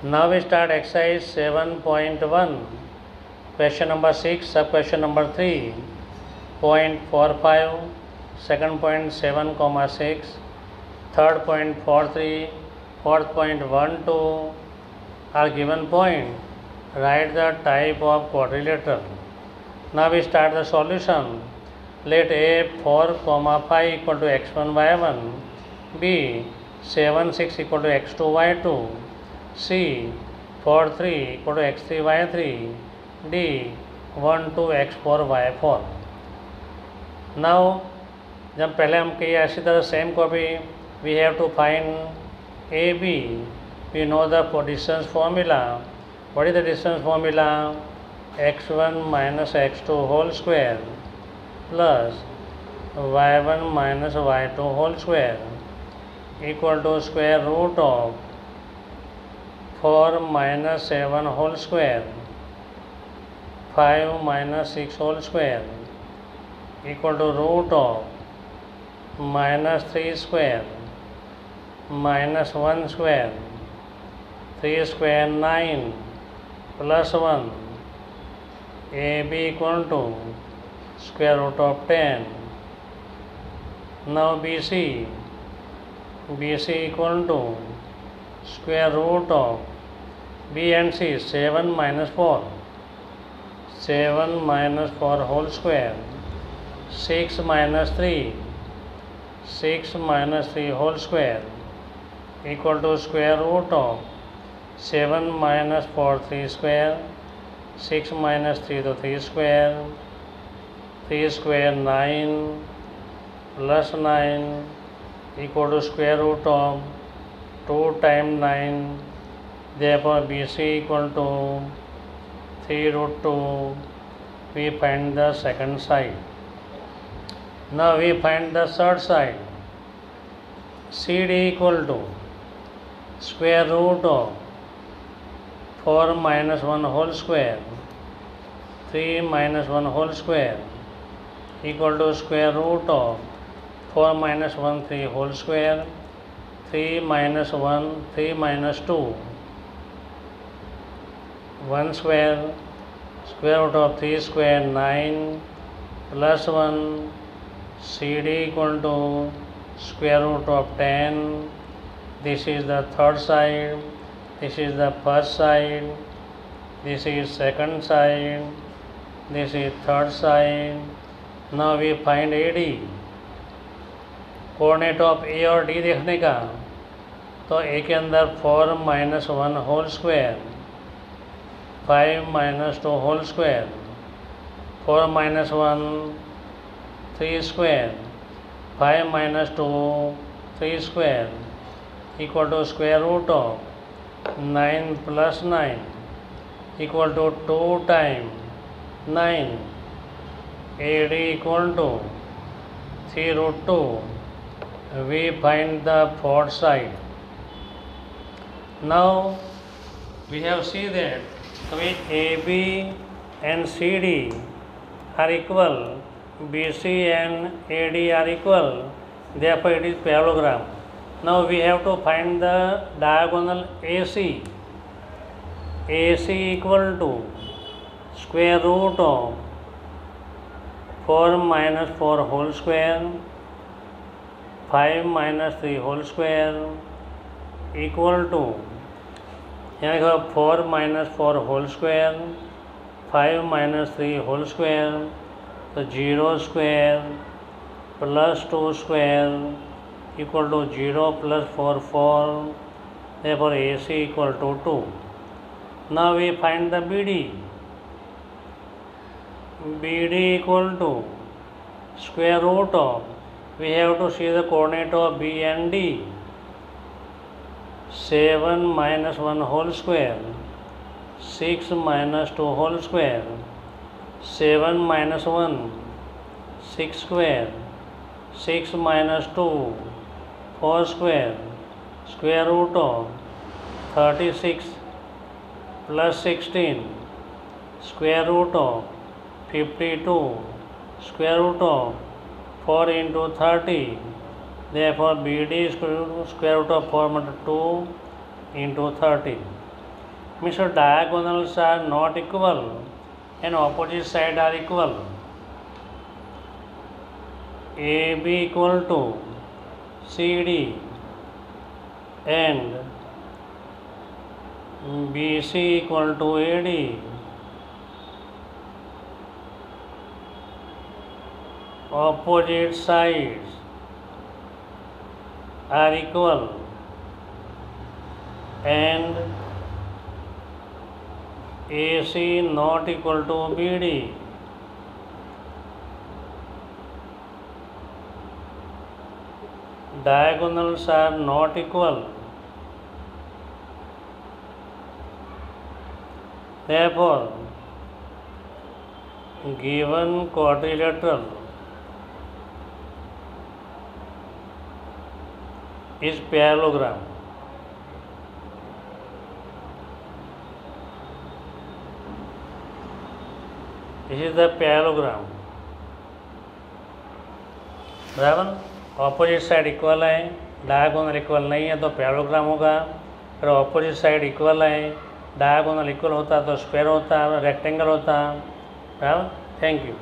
Now we start exercise 7.1. Question number 6, sub question number 3. Point 45, second point 7, 6, third point 43, fourth point 12 are given point. Write the type of quadrilateral. Now we start the solution. Let A 4, 5 equal to x1, y1, B 7, 6 equal to x2, y2, C 4, 3 equal to x3, y3, D 1, 2 x4, y4. Now जब पहले हम किए ऐसी तरह same copy we have to find A B we know the distance formula what is the distance formula x1 minus x2 whole square plus y1 minus y2 whole square equal to square root of 4 minus 7 whole square 5 minus 6 whole square equal to root of minus 3 square minus 1 square 3 square 9 plus 1 AB equal to square root of 10. Now BC equal to square root of B and C 7 minus 4 whole square 6 minus 3 whole square equal to square root of 7 minus 4 3 square 6 minus 3 to 3 square 3 square 9 plus 9 equal to square root of 2 times 9. Therefore BC equal to 3 root 2. We find the second side. Now we find the third side. CD equal to square root of 4 minus 1 whole square 3 minus 1 whole square equal to square root of 4 minus 1 3 whole square 3 minus 1 3 minus 2 1 square square root of 3 square 9 plus 1 CD equal to square root of 10. This is the third side. This is the first side. This is second side. This is third side. Now we find AD. Coordinate of A और D देखने का तो ए के अंदर 4 minus 1 whole square 5 minus 2 whole square 4 minus 1 3 square 5 minus 2 3 square equal to square root of 9 plus 9 equal to 2 times 9. AD equal to 3 root 2. We find the fourth side. Now we have seen that AB and CD are equal, BC and AD are equal, therefore it is parallelogram. Now we have to find the diagonal AC. AC equal to square root of 4 minus 4 whole square 5 minus 3 whole square equal to 4 minus 4 whole square 5 minus 3 whole square so 0 square plus 2 square equal to 0 plus 4 4. Therefore AC equal to 2. Now we find the BD. BD equal to square root of, we have to see the coordinate of B and D. 7 minus 1 whole square 6 minus 2 whole square 7 minus 1 6 square 6 minus 2 4 square square root of 36 plus 16 square root of 52 square root of 4 into 30. Therefore BD is square root of 4 into 2 into 30. means your diagonals are not equal and opposite side are equal. AB equal to CD and BC equal to AD. Opposite sides are equal and AC not equal to BD. Diagonals are not equal. Therefore, given quadrilateral is parallelogram. This is the parallelogram. बराबर, opposite side equal है, diagonal equal नहीं है तो parallelogram होगा। फिर opposite side equal है, diagonal equal होता तो स्क्वायर होता, रेक्टेंगल होता। बराबर, थैंक यू।